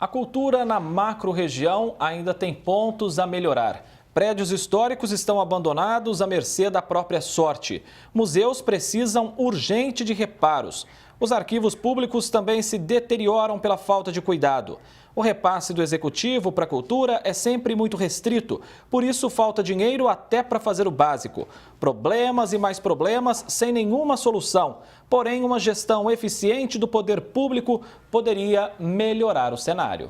A cultura na macro-região ainda tem pontos a melhorar. Prédios históricos estão abandonados à mercê da própria sorte. Museus precisam urgente de reparos. Os arquivos públicos também se deterioram pela falta de cuidado. O repasse do Executivo para a cultura é sempre muito restrito, por isso falta dinheiro até para fazer o básico. Problemas e mais problemas sem nenhuma solução. Porém, uma gestão eficiente do poder público poderia melhorar o cenário.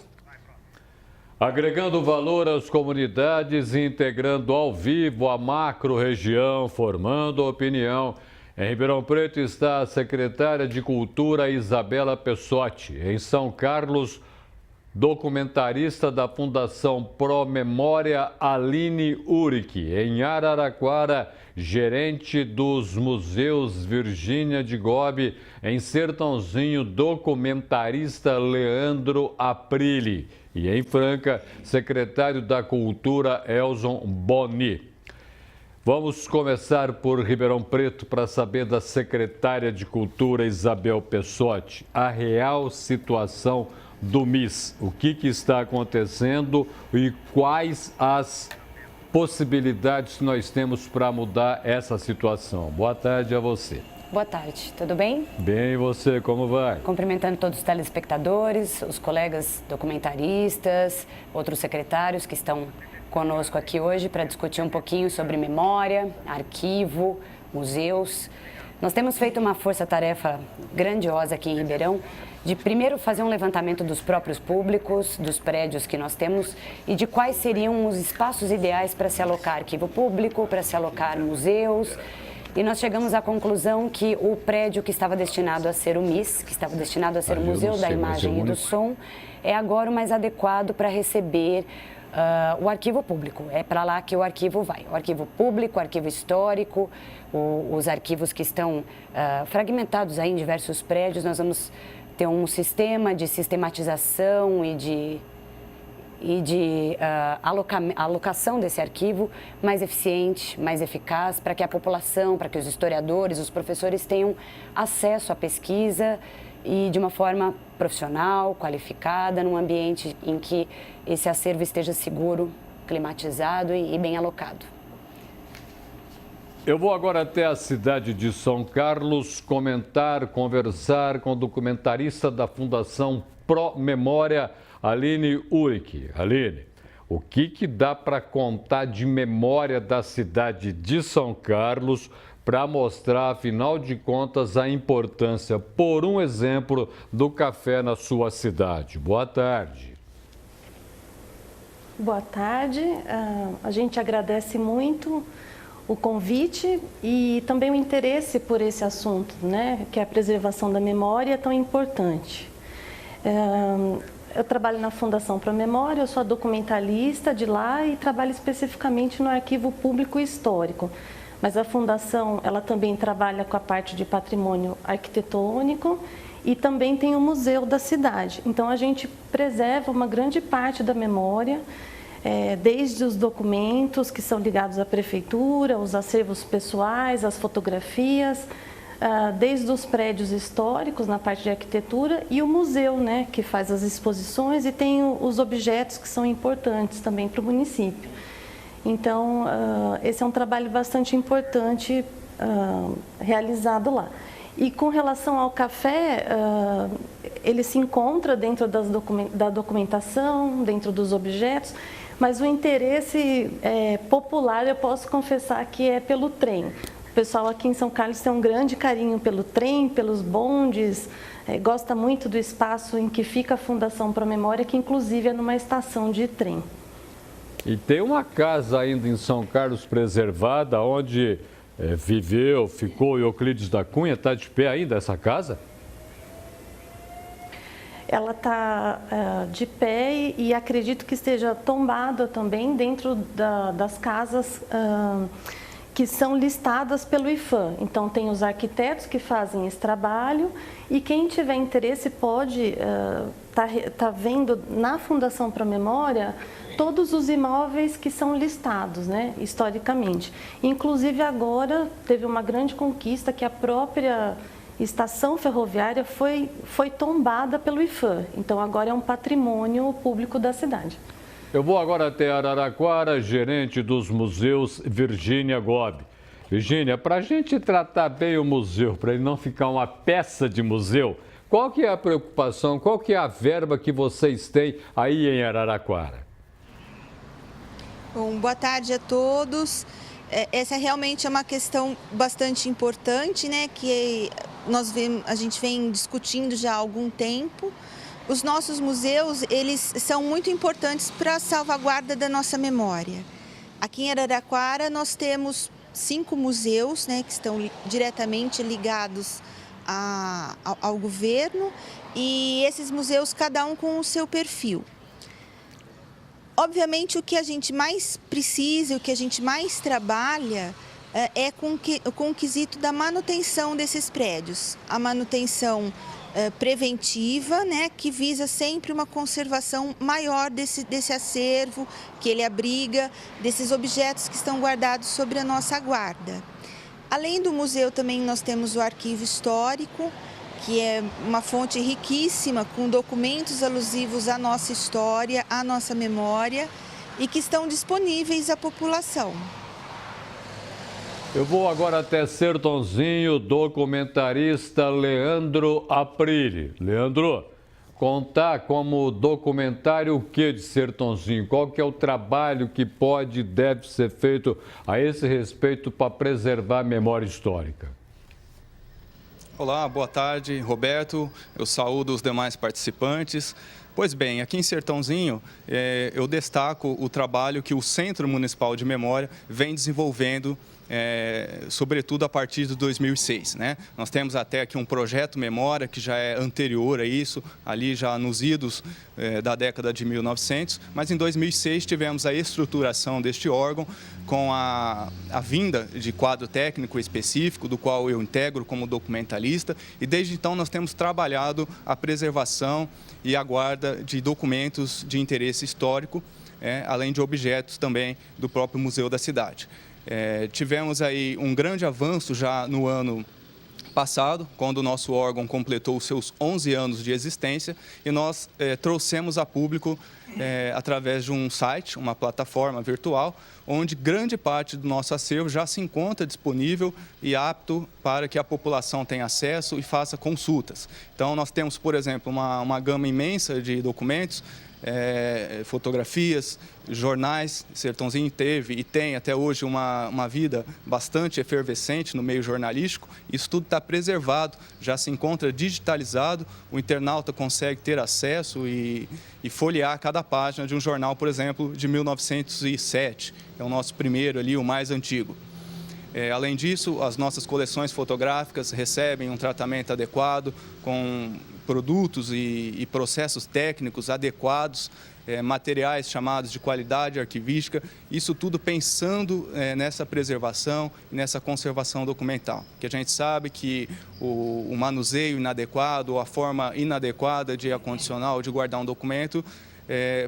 Agregando valor às comunidades e integrando ao vivo a macro-região, formando opinião. Em Ribeirão Preto está a secretária de Cultura Isabela Pessotti. Em São Carlos, documentarista da Fundação Pro Memória Aline Uric. Em Araraquara, gerente dos Museus Virgínia de Gobi. Em Sertãozinho, documentarista Leandro Aprile. E em Franca, secretário da Cultura Elson Boni. Vamos começar por Ribeirão Preto para saber da secretária de Cultura Isabel Pessotti a real situação do MIS. O que está acontecendo e quais as possibilidades que nós temos para mudar essa situação. Boa tarde a você. Boa tarde, tudo bem? Bem, e você, como vai? Cumprimentando todos os telespectadores, os colegas documentaristas, outros secretários que estão conosco aqui hoje para discutir um pouquinho sobre memória, arquivo, museus. Nós temos feito uma força-tarefa grandiosa aqui em Ribeirão de primeiro fazer um levantamento dos próprios públicos, dos prédios que nós temos e de quais seriam os espaços ideais para se alocar arquivo público, para se alocar museus. E nós chegamos à conclusão que o prédio que estava destinado a ser o MIS, que estava destinado a ser o Museu da Imagem e do Som, é agora o mais adequado para receber o arquivo público. É para lá que o arquivo vai. O arquivo público, o arquivo histórico, os arquivos que estão fragmentados aí em diversos prédios. Nós vamos ter um sistema de sistematização e de alocação desse arquivo mais eficiente, mais eficaz, para que a população, para que os historiadores, os professores tenham acesso à pesquisa e de uma forma profissional, qualificada, num ambiente em que esse acervo esteja seguro, climatizado e bem alocado. Eu vou agora até a cidade de São Carlos conversar com o documentarista da Fundação Pro Memória, Aline Uric. Aline, o que dá para contar de memória da cidade de São Carlos para mostrar, afinal de contas, a importância, por um exemplo, do café na sua cidade? Boa tarde. Boa tarde. A gente agradece muito o convite e também o interesse por esse assunto, né, que é a preservação da memória, é tão importante. Eu trabalho na Fundação Pro Memória, eu sou a documentalista de lá e trabalho especificamente no Arquivo Público Histórico. Mas a Fundação, ela também trabalha com a parte de patrimônio arquitetônico e também tem o Museu da Cidade. Então, a gente preserva uma grande parte da memória, desde os documentos que são ligados à prefeitura, os acervos pessoais, as fotografias, desde os prédios históricos na parte de arquitetura e o museu, né, que faz as exposições e tem os objetos que são importantes também para o município. Então, esse é um trabalho bastante importante realizado lá. E com relação ao café, ele se encontra dentro da documentação, dentro dos objetos, mas o interesse popular, eu posso confessar que é pelo trem. O pessoal aqui em São Carlos tem um grande carinho pelo trem, pelos bondes, gosta muito do espaço em que fica a Fundação Pro Memória, que inclusive é numa estação de trem. E tem uma casa ainda em São Carlos preservada, onde ficou Euclides da Cunha. Está de pé ainda essa casa? Ela está de pé e acredito que esteja tombada também dentro das casas que são listadas pelo IPHAN. Então, tem os arquitetos que fazem esse trabalho e quem tiver interesse pode tá vendo na Fundação Pro Memória todos os imóveis que são listados, né, historicamente. Inclusive, agora teve uma grande conquista que a própria estação ferroviária foi tombada pelo IPHAN. Então, agora é um patrimônio público da cidade. Eu vou agora até Araraquara, gerente dos museus, Virgínia Gobi. Virgínia, para a gente tratar bem o museu, para ele não ficar uma peça de museu, qual que é a preocupação, qual que é a verba que vocês têm aí em Araraquara? Bom, boa tarde a todos. Essa realmente é uma questão bastante importante, né, que a gente vem discutindo já há algum tempo. Os nossos museus, eles são muito importantes para a salvaguarda da nossa memória. Aqui em Araraquara nós temos 5 museus, né, que estão diretamente ligados ao governo, e esses museus, cada um com o seu perfil. Obviamente, o que a gente mais precisa, o que a gente mais trabalha é com o quesito da manutenção desses prédios. A manutenção preventiva, né, que visa sempre uma conservação maior desse acervo que ele abriga, desses objetos que estão guardados sobre a nossa guarda. Além do museu, também nós temos o arquivo histórico, que é uma fonte riquíssima com documentos alusivos à nossa história, à nossa memória e que estão disponíveis à população. Eu vou agora até Sertãozinho, documentarista Leandro Aprile. Leandro, contar como documentário o que de Sertãozinho? Qual que é o trabalho que pode e deve ser feito a esse respeito para preservar a memória histórica? Olá, boa tarde, Roberto. Eu saúdo os demais participantes. Pois bem, aqui em Sertãozinho, eu destaco o trabalho que o Centro Municipal de Memória vem desenvolvendo, sobretudo a partir de 2006, né? Nós temos até aqui um projeto Memória, que já é anterior a isso, ali já nos idos da década de 1900, mas em 2006 tivemos a estruturação deste órgão com a vinda de quadro técnico específico, do qual eu integro como documentalista, e desde então nós temos trabalhado a preservação e a guarda de documentos de interesse histórico, além de objetos também do próprio museu da cidade. Tivemos aí um grande avanço já no ano passado, quando o nosso órgão completou os seus 11 anos de existência, e nós trouxemos a público, através de um site, uma plataforma virtual, onde grande parte do nosso acervo já se encontra disponível e apto para que a população tenha acesso e faça consultas. Então, nós temos, por exemplo, uma gama imensa de documentos, fotografias, jornais. Sertãozinho teve e tem até hoje uma vida bastante efervescente no meio jornalístico. Isso tudo está preservado, já se encontra digitalizado, o internauta consegue ter acesso e folhear cada página de um jornal, por exemplo, de 1907, é o nosso primeiro ali, o mais antigo. Além disso, as nossas coleções fotográficas recebem um tratamento adequado, com produtos e processos técnicos adequados, materiais chamados de qualidade arquivística, isso tudo pensando nessa preservação e nessa conservação documental. Que a gente sabe que o manuseio inadequado ou a forma inadequada de acondicionar ou de guardar um documento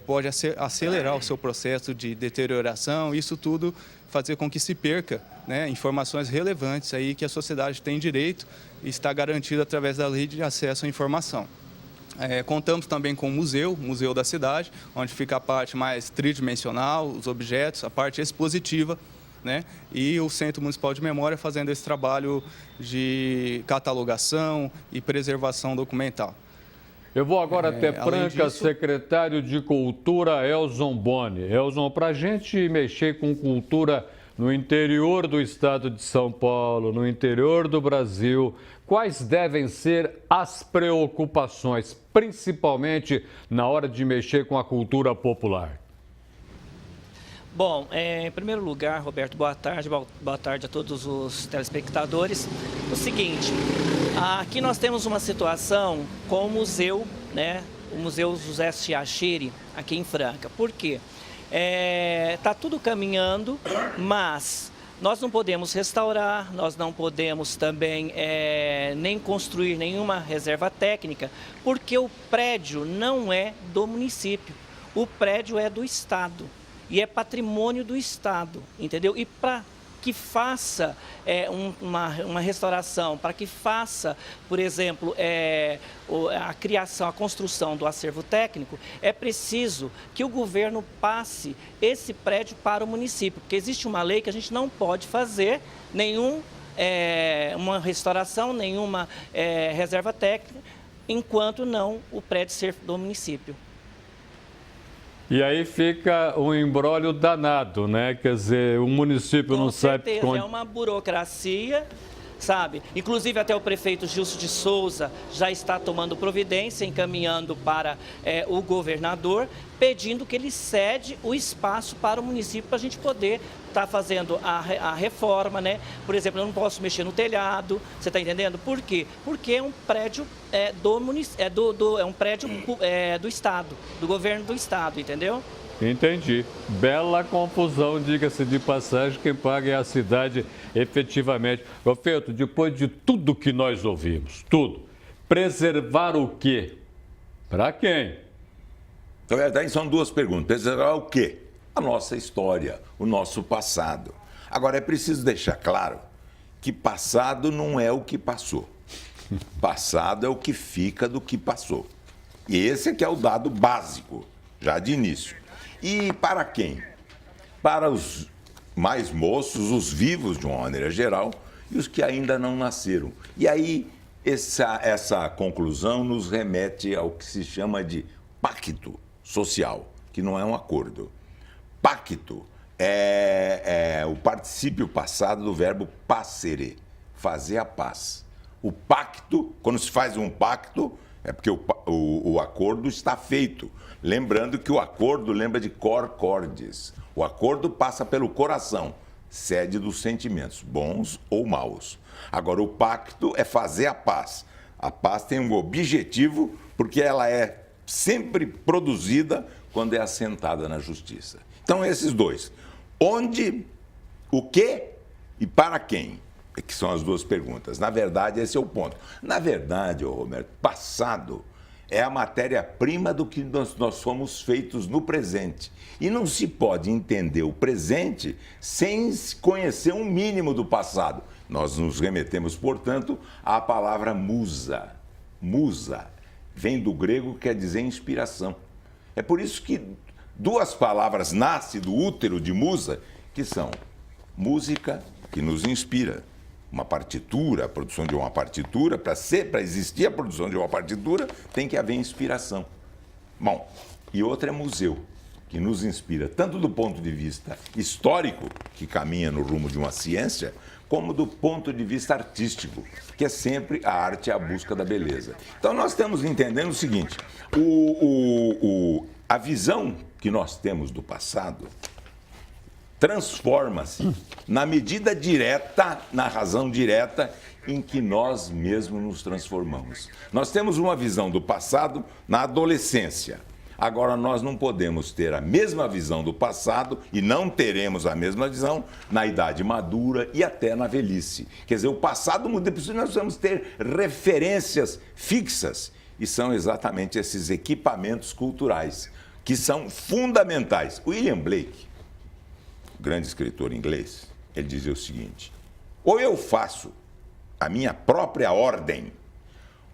pode acelerar o seu processo de deterioração, isso tudo fazer com que se perca, né, informações relevantes aí que a sociedade tem direito e está garantida através da lei de acesso à informação. Contamos também com o Museu da Cidade, onde fica a parte mais tridimensional, os objetos, a parte expositiva, né, e o Centro Municipal de Memória fazendo esse trabalho de catalogação e preservação documental. Eu vou agora até Franca, secretário de Cultura, Elson Boni. Elson, para a gente mexer com cultura no interior do estado de São Paulo, no interior do Brasil, quais devem ser as preocupações, principalmente na hora de mexer com a cultura popular? Bom, em primeiro lugar, Roberto, boa tarde a todos os telespectadores. O seguinte, aqui nós temos uma situação com o museu, né? O Museu José Chiachiri, aqui em Franca. Por quê? Tá tudo caminhando, mas nós não podemos restaurar, nós não podemos também nem construir nenhuma reserva técnica, porque o prédio não é do município, o prédio é do Estado. E é patrimônio do Estado, entendeu? E para que faça uma restauração, para que faça, por exemplo, a criação, a construção do acervo técnico, é preciso que o governo passe esse prédio para o município, porque existe uma lei que a gente não pode fazer uma restauração, nenhuma reserva técnica, enquanto não o prédio ser do município. E aí fica um imbróglio danado, né? Quer dizer, o município não sabe... Com certeza, é uma burocracia, sabe? Inclusive até o prefeito Gilson de Souza já está tomando providência, encaminhando para o governador, pedindo que ele cede o espaço para o município para a gente poder estar fazendo a reforma, né? Por exemplo, eu não posso mexer no telhado, você está entendendo? Por quê? Porque é um prédio do Estado, do governo do Estado, entendeu? Entendi. Bela confusão, diga-se de passagem, quem paga é a cidade efetivamente. Gofeto, depois de tudo que nós ouvimos, tudo, preservar o quê? Para quem? Na verdade, são duas perguntas. Preservar o quê? A nossa história, o nosso passado. Agora, é preciso deixar claro que passado não é o que passou. Passado é o que fica do que passou. E esse é que é o dado básico, já de início. E para quem? Para os mais moços, os vivos de uma maneira geral, e os que ainda não nasceram. E aí, essa conclusão nos remete ao que se chama de pacto social, que não é um acordo. Pacto é o particípio passado do verbo passere, fazer a paz. O pacto, quando se faz um pacto, é porque o acordo está feito. Lembrando que o acordo lembra de cor cordis. O acordo passa pelo coração, sede dos sentimentos, bons ou maus. Agora, o pacto é fazer a paz. A paz tem um objetivo, porque ela é sempre produzida quando é assentada na justiça. Então, esses dois. Onde, o que e para quem? Que são as duas perguntas. Na verdade, esse é o ponto. Na verdade, Roberto, passado é a matéria-prima do que nós somos feitos no presente. E não se pode entender o presente sem conhecer um mínimo do passado. Nós nos remetemos, portanto, à palavra musa. Musa vem do grego, quer dizer inspiração. É por isso que duas palavras nascem do útero de musa, que são música, que nos inspira. Uma partitura, a produção de uma partitura, para existir a produção de uma partitura, tem que haver inspiração. Bom, e outra é museu, que nos inspira tanto do ponto de vista histórico, que caminha no rumo de uma ciência, como do ponto de vista artístico, que é sempre a arte à busca da beleza. Então nós estamos entendendo o seguinte, a visão que nós temos do passado transforma-se na medida direta, na razão direta em que nós mesmos nos transformamos. Nós temos uma visão do passado na adolescência. Agora, nós não podemos ter a mesma visão do passado e não teremos a mesma visão na idade madura e até na velhice. Quer dizer, o passado muda, por isso nós precisamos ter referências fixas. E são exatamente esses equipamentos culturais que são fundamentais. William Blake, grande escritor inglês, ele dizia o seguinte: ou eu faço a minha própria ordem,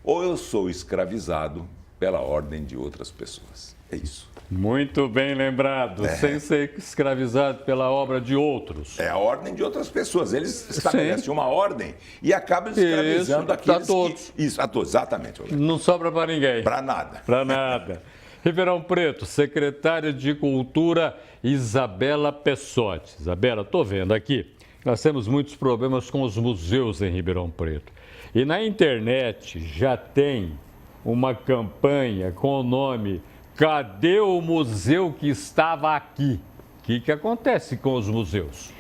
ou eu sou escravizado pela ordem de outras pessoas. É isso. Muito bem lembrado, sem ser escravizado pela obra de outros. É a ordem de outras pessoas. Eles estabelecem uma ordem e acabam escravizando aqueles todos. Isso, a todos, exatamente. Não sobra para ninguém. Para nada. Para nada. Ribeirão Preto, secretária de Cultura, Isabela Pessotti. Isabela, estou vendo aqui, nós temos muitos problemas com os museus em Ribeirão Preto. E na internet já tem uma campanha com o nome Cadê o museu que estava aqui? O que acontece com os museus?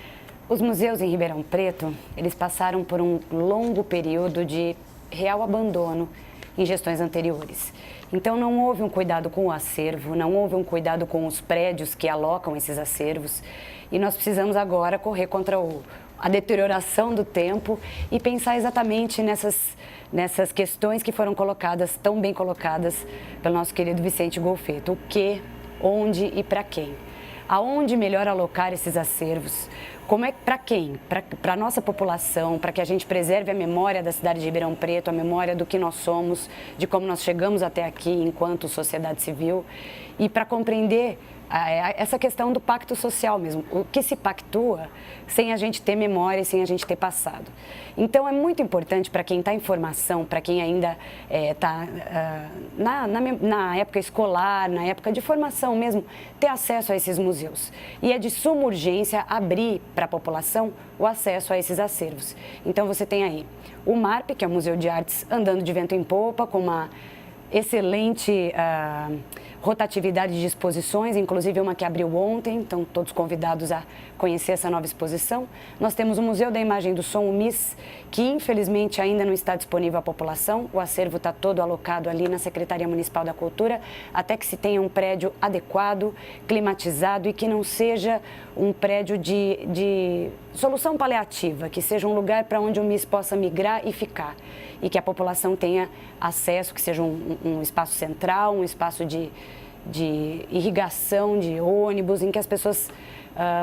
Os museus em Ribeirão Preto, eles passaram por um longo período de real abandono em gestões anteriores. Então, não houve um cuidado com o acervo, não houve um cuidado com os prédios que alocam esses acervos. E nós precisamos agora correr contra a deterioração do tempo e pensar exatamente nessas questões que foram colocadas, tão bem colocadas pelo nosso querido Vicente Golfeto. O que, onde e para quem. aonde melhor alocar esses acervos. Como é para quem? Para a nossa população, para que a gente preserve a memória da cidade de Ribeirão Preto, a memória do que nós somos, de como nós chegamos até aqui enquanto sociedade civil, e para compreender essa questão do pacto social mesmo, o que se pactua sem a gente ter memória e sem a gente ter passado. Então é muito importante para quem está em formação, para quem ainda está na época escolar, na época de formação mesmo, ter acesso a esses museus. E é de suma urgência abrir para a população o acesso a esses acervos. Então você tem aí o MARP, que é o Museu de Artes andando de vento em popa, com uma excelente rotatividade de exposições, inclusive uma que abriu ontem, então todos convidados a conhecer essa nova exposição. Nós temos o Museu da Imagem do Som, o MIS, que infelizmente ainda não está disponível à população. O acervo está todo alocado ali na Secretaria Municipal da Cultura, até que se tenha um prédio adequado, climatizado e que não seja um prédio de solução paliativa, que seja um lugar para onde o MIS possa migrar e ficar. E que a população tenha acesso, que seja um espaço central, um espaço de irrigação, de ônibus, em que as pessoas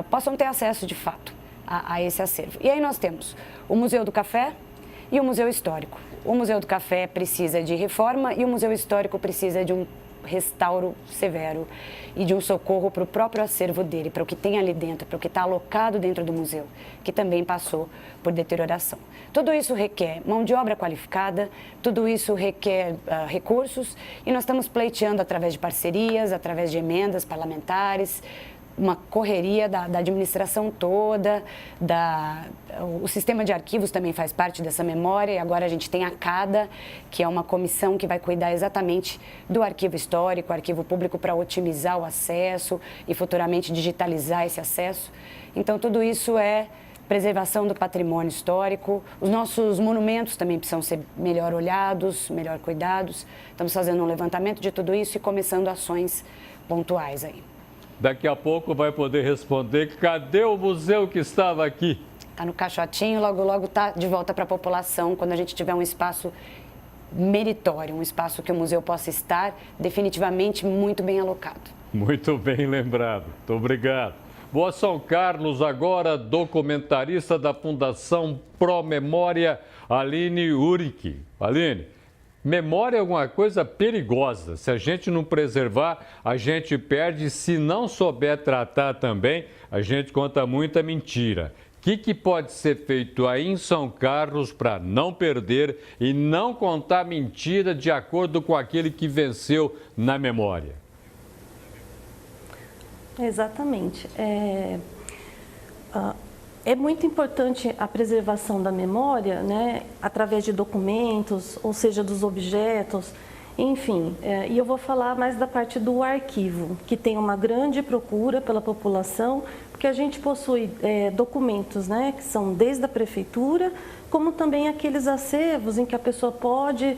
possam ter acesso de fato a esse acervo. E aí nós temos o Museu do Café e o Museu Histórico. O Museu do Café precisa de reforma e o Museu Histórico precisa de um restauro severo e de um socorro para o próprio acervo dele, para o que tem ali dentro, para o que está alocado dentro do museu, que também passou por deterioração. Tudo isso requer mão de obra qualificada, tudo isso requer recursos e nós estamos pleiteando através de parcerias, através de emendas parlamentares, uma correria da administração toda, o sistema de arquivos também faz parte dessa memória e agora a gente tem a CADA, que é uma comissão que vai cuidar exatamente do arquivo histórico, arquivo público, para otimizar o acesso e futuramente digitalizar esse acesso. Então tudo isso é preservação do patrimônio histórico. Os nossos monumentos também precisam ser melhor olhados, melhor cuidados. Estamos fazendo um levantamento de tudo isso e começando ações pontuais aí. Daqui a pouco vai poder responder, cadê o museu que estava aqui? Está no caixotinho, logo logo está de volta para a população, quando a gente tiver um espaço meritório, um espaço que o museu possa estar definitivamente muito bem alocado. Muito bem lembrado, muito obrigado. Boa São Carlos, agora documentarista da Fundação Pro Memória, Aline Uric. Aline, memória é alguma coisa perigosa. Se a gente não preservar, a gente perde. Se não souber tratar também, a gente conta muita mentira. O que pode ser feito aí em São Carlos para não perder e não contar mentira de acordo com aquele que venceu na memória? Exatamente. É muito importante a preservação da memória, né, através de documentos, ou seja, dos objetos, enfim. E eu vou falar mais da parte do arquivo, que tem uma grande procura pela população, porque a gente possui documentos, né, que são desde a prefeitura, como também aqueles acervos em que a pessoa pode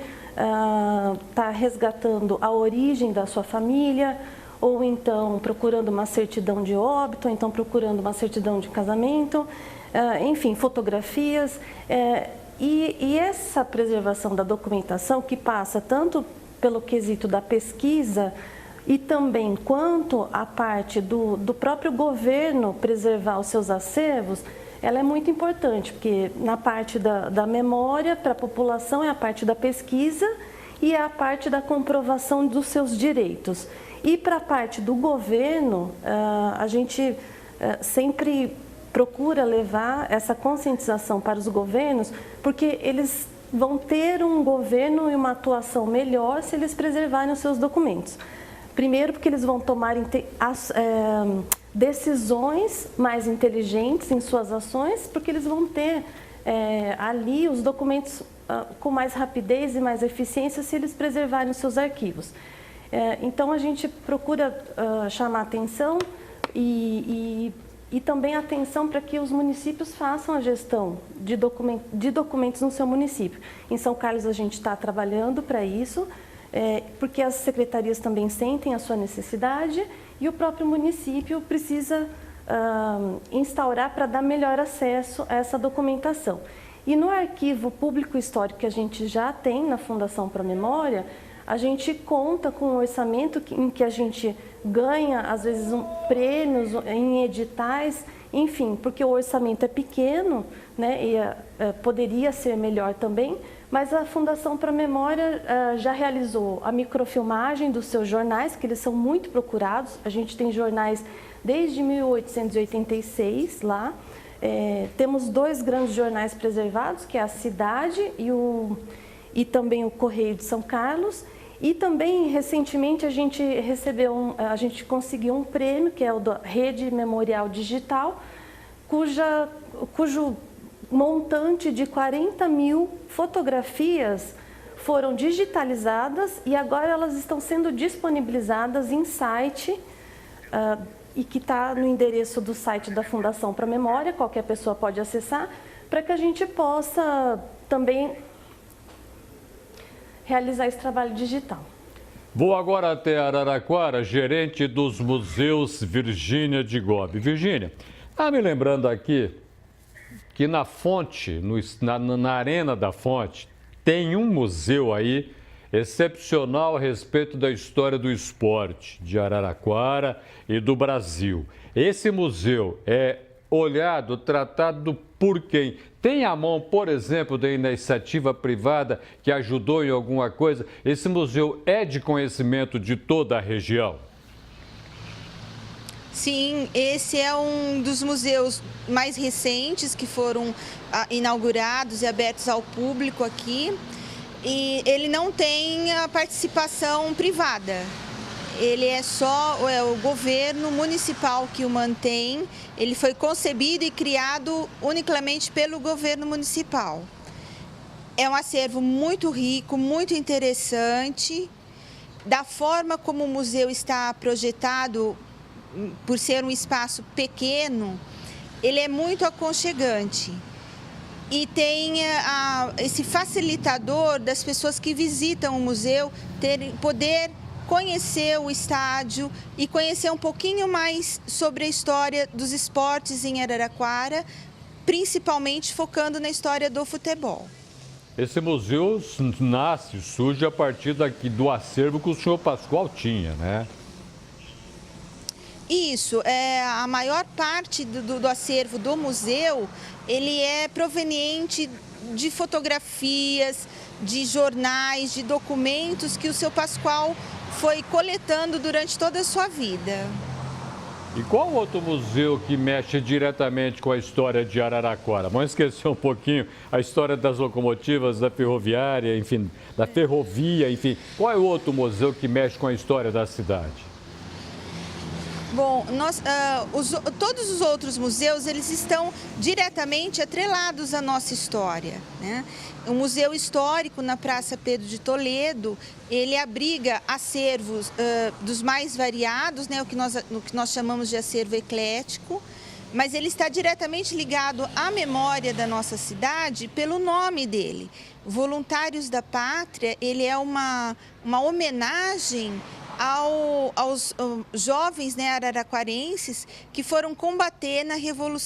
estar resgatando a origem da sua família, ou então procurando uma certidão de óbito, ou então procurando uma certidão de casamento, enfim, fotografias. E essa preservação da documentação, que passa tanto pelo quesito da pesquisa e também quanto a parte do próprio governo preservar os seus acervos, ela é muito importante, porque na parte da memória para a população é a parte da pesquisa e é a parte da comprovação dos seus direitos. E para a parte do governo, a gente sempre procura levar essa conscientização para os governos, porque eles vão ter um governo e uma atuação melhor se eles preservarem os seus documentos. Primeiro, porque eles vão tomar decisões mais inteligentes em suas ações, porque eles vão ter ali os documentos com mais rapidez e mais eficiência se eles preservarem os seus arquivos. Então, a gente procura chamar atenção e também atenção para que os municípios façam a gestão de documentos no seu município. Em São Carlos, a gente está trabalhando para isso, porque as secretarias também sentem a sua necessidade e o próprio município precisa instaurar para dar melhor acesso a essa documentação. E no arquivo público histórico que a gente já tem na Fundação Pro Memória, a gente conta com um orçamento em que a gente ganha, às vezes, prêmios em editais, enfim, porque o orçamento é pequeno, né, e poderia ser melhor também, mas a Fundação Para a Memória já realizou a microfilmagem dos seus jornais, que eles são muito procurados. A gente tem jornais desde 1886 lá. Temos 2 grandes jornais preservados, que é a Cidade e também o Correio de São Carlos. E também, recentemente, a gente conseguiu um prêmio, que é o da Rede Memorial Digital, cujo montante de 40 mil fotografias foram digitalizadas e agora elas estão sendo disponibilizadas em site e que está no endereço do site da Fundação Para a Memória, qualquer pessoa pode acessar, para que a gente possa também realizar esse trabalho digital. Vou agora até Araraquara, gerente dos museus Virgínia de Gobi. Virgínia, está me lembrando aqui que na fonte, na Arena da Fonte, tem um museu aí excepcional a respeito da história do esporte de Araraquara e do Brasil. Esse museu é olhado, tratado por quem? Tem a mão, por exemplo, da iniciativa privada que ajudou em alguma coisa? Esse museu é de conhecimento de toda a região? Sim, esse é um dos museus mais recentes que foram inaugurados e abertos ao público aqui. E ele não tem a participação privada. Ele é só o governo municipal que o mantém. Ele foi concebido e criado unicamente pelo governo municipal. É um acervo muito rico, muito interessante. Da forma como o museu está projetado, por ser um espaço pequeno, ele é muito aconchegante. E tem esse facilitador das pessoas que visitam o museu poder conhecer o estádio e conhecer um pouquinho mais sobre a história dos esportes em Araraquara, principalmente focando na história do futebol. Esse museu surge a partir do acervo que o senhor Pascoal tinha, né? Isso, a maior parte do acervo do museu, ele é proveniente de fotografias, de jornais, de documentos que o seu Pascoal foi coletando durante toda a sua vida. E qual outro museu que mexe diretamente com a história de Araraquara? Vamos esquecer um pouquinho a história das locomotivas, da ferroviária, enfim, da ferrovia, enfim. Qual é o outro museu que mexe com a história da cidade? Bom, todos os outros museus, eles estão diretamente atrelados à nossa história, né? O Museu Histórico na Praça Pedro de Toledo, ele abriga acervos dos mais variados, né? O que nós chamamos de acervo eclético, mas ele está diretamente ligado à memória da nossa cidade pelo nome dele. Voluntários da Pátria, ele é uma homenagem aos jovens, né, araraquarenses que foram combater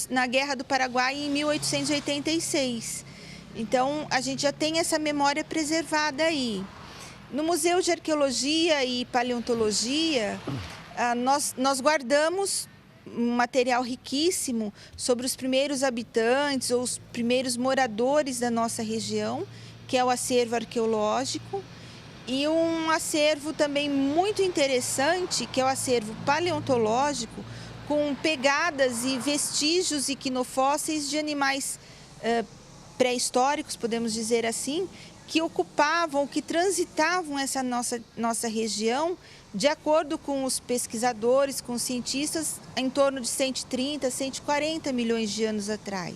na Guerra do Paraguai em 1886. Então, a gente já tem essa memória preservada aí. No Museu de Arqueologia e Paleontologia, nós guardamos um material riquíssimo sobre os primeiros habitantes ou os primeiros moradores da nossa região, que é o acervo arqueológico. E um acervo também muito interessante, que é o acervo paleontológico, com pegadas e vestígios iquinofósseis de animais pré-históricos, podemos dizer assim, que ocupavam, que transitavam essa nossa região, de acordo com os pesquisadores, com os cientistas, em torno de 130, 140 milhões de anos atrás.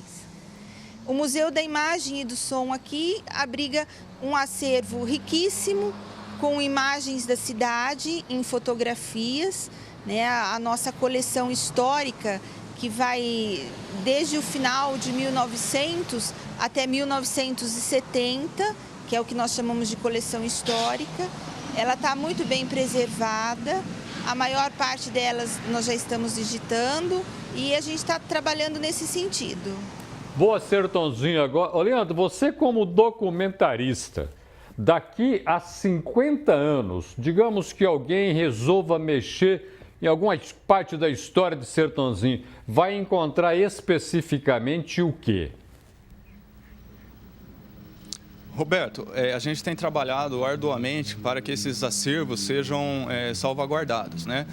O Museu da Imagem e do Som aqui abriga um acervo riquíssimo, com imagens da cidade em fotografias, né? A nossa coleção histórica, que vai desde o final de 1900 até 1970, que é o que nós chamamos de coleção histórica. Ela está muito bem preservada, a maior parte delas nós já estamos digitando e a gente está trabalhando nesse sentido. Boa, Sertãozinho, agora. Ô, Leandro, você como documentarista, Daqui a 50 anos, digamos que alguém resolva mexer em alguma parte da história de Sertãozinho, vai encontrar especificamente o quê? Roberto, a gente tem trabalhado arduamente para que esses acervos sejam salvaguardados, né?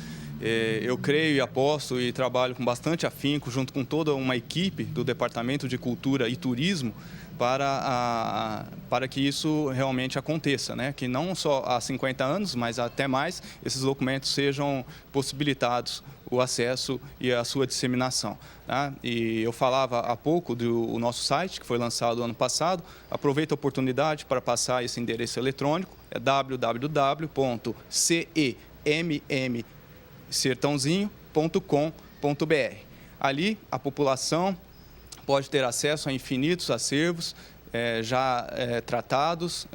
Eu creio e aposto e trabalho com bastante afinco, junto com toda uma equipe do Departamento de Cultura e Turismo, para que isso realmente aconteça, né? Que não só há 50 anos, mas até mais, esses documentos sejam possibilitados o acesso e a sua disseminação. Tá? E eu falava há pouco do nosso site, que foi lançado ano passado. Aproveito a oportunidade para passar esse endereço eletrônico, é www.cemmsertãozinho.com.br. Ali, a população pode ter acesso a infinitos acervos tratados,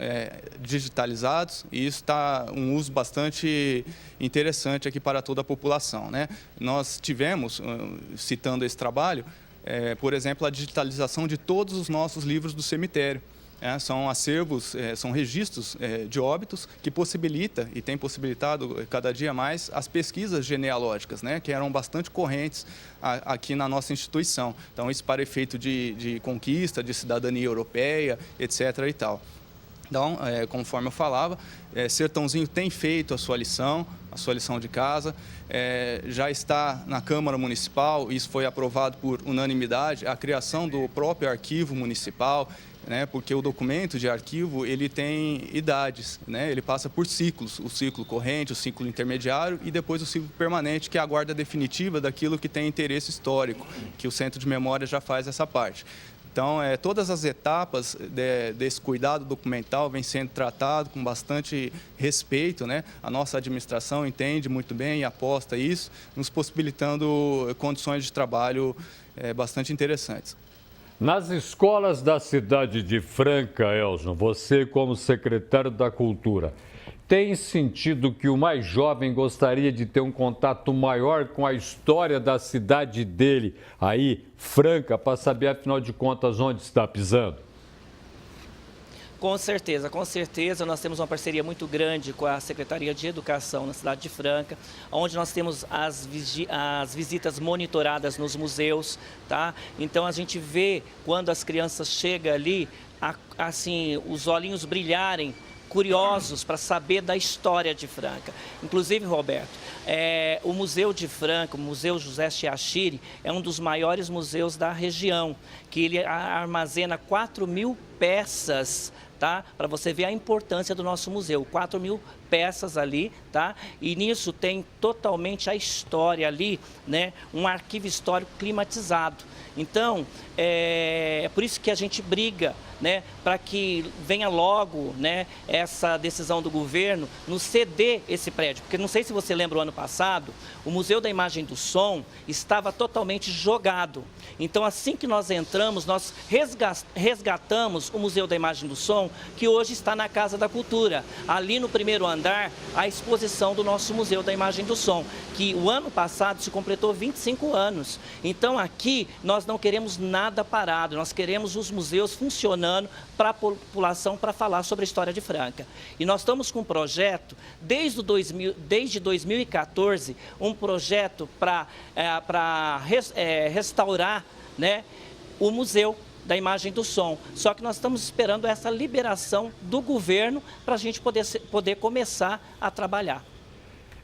digitalizados, e isso está um uso bastante interessante aqui para toda a população, né? Nós tivemos, citando esse trabalho, por exemplo, a digitalização de todos os nossos livros do cemitério. São acervos, são registros de óbitos que possibilita e tem possibilitado cada dia mais as pesquisas genealógicas, né, que eram bastante correntes aqui na nossa instituição. Então, isso para efeito de conquista, de cidadania europeia, etc. e tal. Então, conforme eu falava, Sertãozinho tem feito a sua lição de casa, já está na Câmara Municipal, isso foi aprovado por unanimidade, a criação do próprio arquivo municipal, né, porque o documento de arquivo ele tem idades, né, ele passa por ciclos, o ciclo corrente, o ciclo intermediário e depois o ciclo permanente, que é a guarda definitiva daquilo que tem interesse histórico, que o Centro de Memória já faz essa parte. Então, todas as etapas desse cuidado documental vêm sendo tratado com bastante respeito, né? A nossa administração entende muito bem e aposta isso, nos possibilitando condições de trabalho bastante interessantes. Nas escolas da cidade de Franca, Elson, você como secretário da Cultura, tem sentido que o mais jovem gostaria de ter um contato maior com a história da cidade dele, aí, Franca, para saber, afinal de contas, onde está pisando? Com certeza. Nós temos uma parceria muito grande com a Secretaria de Educação na cidade de Franca, onde nós temos as visitas monitoradas nos museus, tá? Então, a gente vê, quando as crianças chegam ali, assim, os olhinhos brilharem, curiosos para saber da história de Franca. Inclusive, Roberto, o Museu de Franca, o Museu José Chiachiri, é um dos maiores museus da região, que ele armazena 4.000 peças, tá? Para você ver a importância do nosso museu, 4.000 peças ali, tá? E nisso tem totalmente a história ali, né? Um arquivo histórico climatizado. Então, é por isso que a gente briga, né, para que venha logo, né, essa decisão do governo nos ceder esse prédio. Porque não sei se você lembra, o ano passado, o Museu da Imagem do Som estava totalmente jogado. Então, assim que nós entramos, nós resgatamos o Museu da Imagem do Som, que hoje está na Casa da Cultura. Ali no primeiro andar, a exposição do nosso Museu da Imagem do Som, que o ano passado se completou 25 anos. Então, aqui, nós não queremos nada parado, nós queremos os museus funcionando para a população, para falar sobre a história de Franca. E nós estamos com um projeto, desde 2014, um projeto para restaurar, né, o Museu da Imagem do Som. Só que nós estamos esperando essa liberação do governo para a gente poder começar a trabalhar.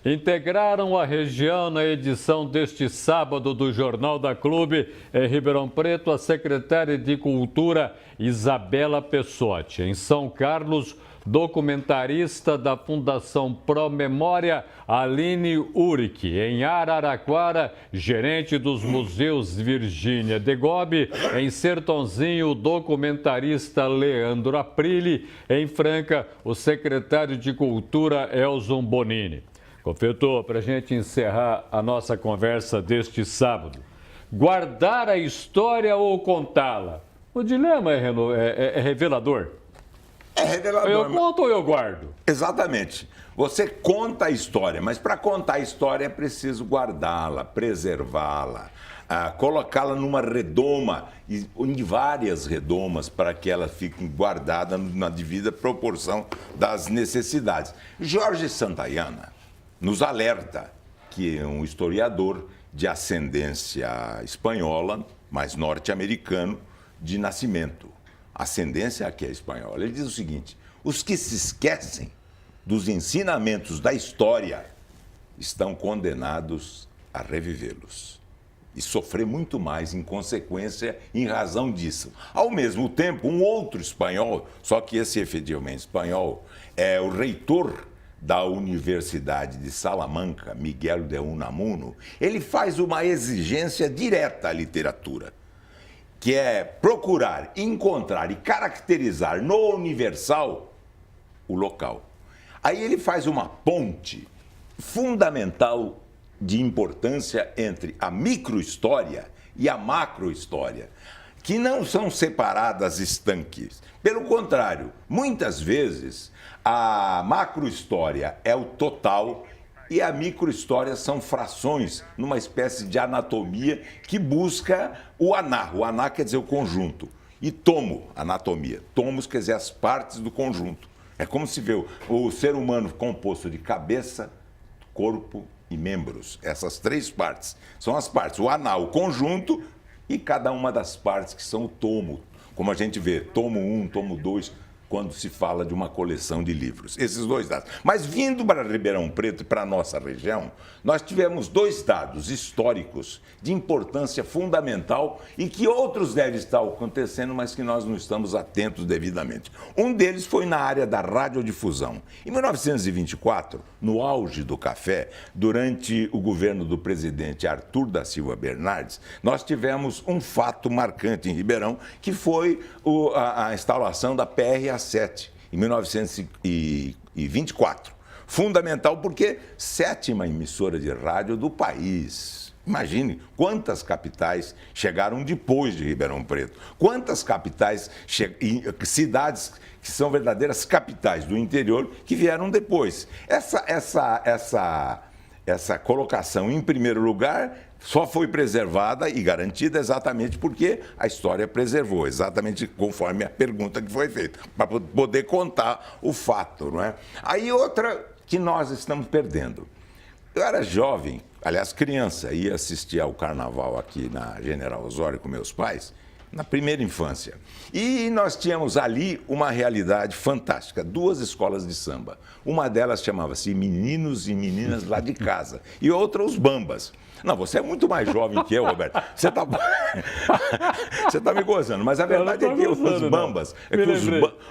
Integraram a região na edição deste sábado do Jornal da Clube em Ribeirão Preto a secretária de Cultura Isabela Pessotti. Em São Carlos, documentarista da Fundação Pro Memória Aline Uric. Em Araraquara, gerente dos museus Virgínia Degobi. Em Sertãozinho, o documentarista Leandro Aprile. Em Franca, o secretário de Cultura Elson Bonini. Confetor, para a gente encerrar a nossa conversa deste sábado, guardar a história ou contá-la? O dilema é revelador. É revelador. Eu conto ou eu guardo? Exatamente. Você conta a história, mas para contar a história é preciso guardá-la, preservá-la, colocá-la numa redoma, em várias redomas, para que ela fique guardada na devida proporção das necessidades. Jorge Santayana nos alerta, que é um historiador de ascendência espanhola, mas norte-americano, de nascimento. Ascendência aqui é espanhola. Ele diz o seguinte: os que se esquecem dos ensinamentos da história estão condenados a revivê-los e sofrer muito mais em consequência, em razão disso. Ao mesmo tempo, um outro espanhol, só que esse efetivamente espanhol, é o reitor da Universidade de Salamanca, Miguel de Unamuno, ele faz uma exigência direta à literatura, que é procurar, encontrar e caracterizar no universal o local. Aí ele faz uma ponte fundamental de importância entre a microhistória e a macrohistória, que não são separadas estanques. Pelo contrário, muitas vezes a macrohistória é o total e a microhistória são frações, numa espécie de anatomia que busca o aná. O aná quer dizer o conjunto. E tomo, anatomia. Tomos quer dizer as partes do conjunto. É como se vê o ser humano composto de cabeça, corpo e membros. Essas três partes são as partes. O aná, o conjunto, e cada uma das partes que são o tomo. Como a gente vê, tomo 1, tomo 2, quando se fala de uma coleção de livros. Esses dois dados. Mas vindo para Ribeirão Preto e para a nossa região, nós tivemos dois dados históricos de importância fundamental e que outros devem estar acontecendo, mas que nós não estamos atentos devidamente. Um deles foi na área da radiodifusão. Em 1924, no auge do café, durante o governo do presidente Arthur da Silva Bernardes, nós tivemos um fato marcante em Ribeirão, que foi a instalação da PRA7, em 1924. Fundamental porque sétima emissora de rádio do país. Imagine quantas capitais chegaram depois de Ribeirão Preto. Quantas capitais, cidades que são verdadeiras capitais do interior que vieram depois. Essa colocação em primeiro lugar só foi preservada e garantida exatamente porque a história preservou, exatamente conforme a pergunta que foi feita, para poder contar o fato, não é? Aí outra que nós estamos perdendo. Eu era jovem, aliás, criança, ia assistir ao carnaval aqui na General Osório com meus pais, na primeira infância. E nós tínhamos ali uma realidade fantástica, duas escolas de samba. Uma delas chamava-se Meninos e Meninas Lá de Casa e outra Os Bambas. Não, você é muito mais jovem que eu, Roberto. Você tá me gozando, mas a verdade é que os Bambas,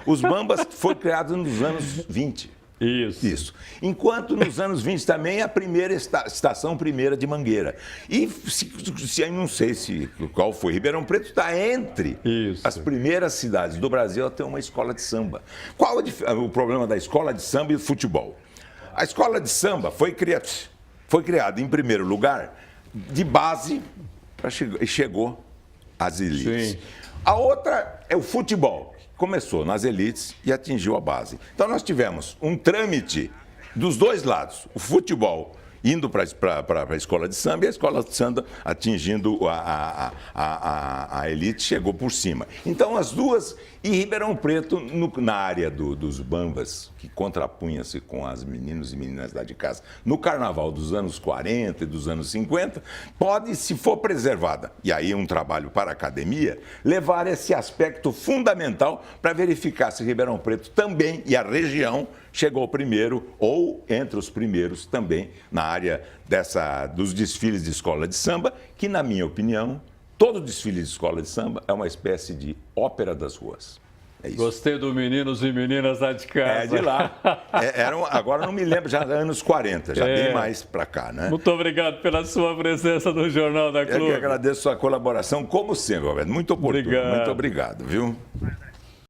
os Bambas foi criado nos anos 20. Isso. Enquanto nos anos 20 também a primeira estação primeira de Mangueira. E não sei qual foi. Ribeirão Preto está entre as primeiras cidades do Brasil a ter uma escola de samba. Qual o problema da escola de samba e do futebol? A escola de samba foi criada em primeiro lugar de base e chegou às elites. Sim. A outra é o futebol. Começou nas elites e atingiu a base. Então, nós tivemos um trâmite dos dois lados. O futebol indo para a escola de samba e a escola de samba atingindo a elite, chegou por cima. Então, as duas... E Ribeirão Preto, na área dos Bambas, que contrapunha-se com as meninos e meninas lá de casa, no carnaval dos anos 40 e dos anos 50, pode, se for preservada, e aí um trabalho para a academia, levar esse aspecto fundamental para verificar se Ribeirão Preto também, e a região, chegou primeiro, ou entre os primeiros também, na área dos desfiles de escola de samba, que, na minha opinião, todo desfile de escola de samba é uma espécie de ópera das ruas. É isso. Gostei do Meninos e Meninas Lá de Casa. É de lá. Agora não me lembro, já anos 40, já bem mais para cá, né? Muito obrigado pela sua presença no Jornal da Clube. Eu que agradeço a sua colaboração, como sempre, Roberto. Muito oportuno. Muito obrigado, viu?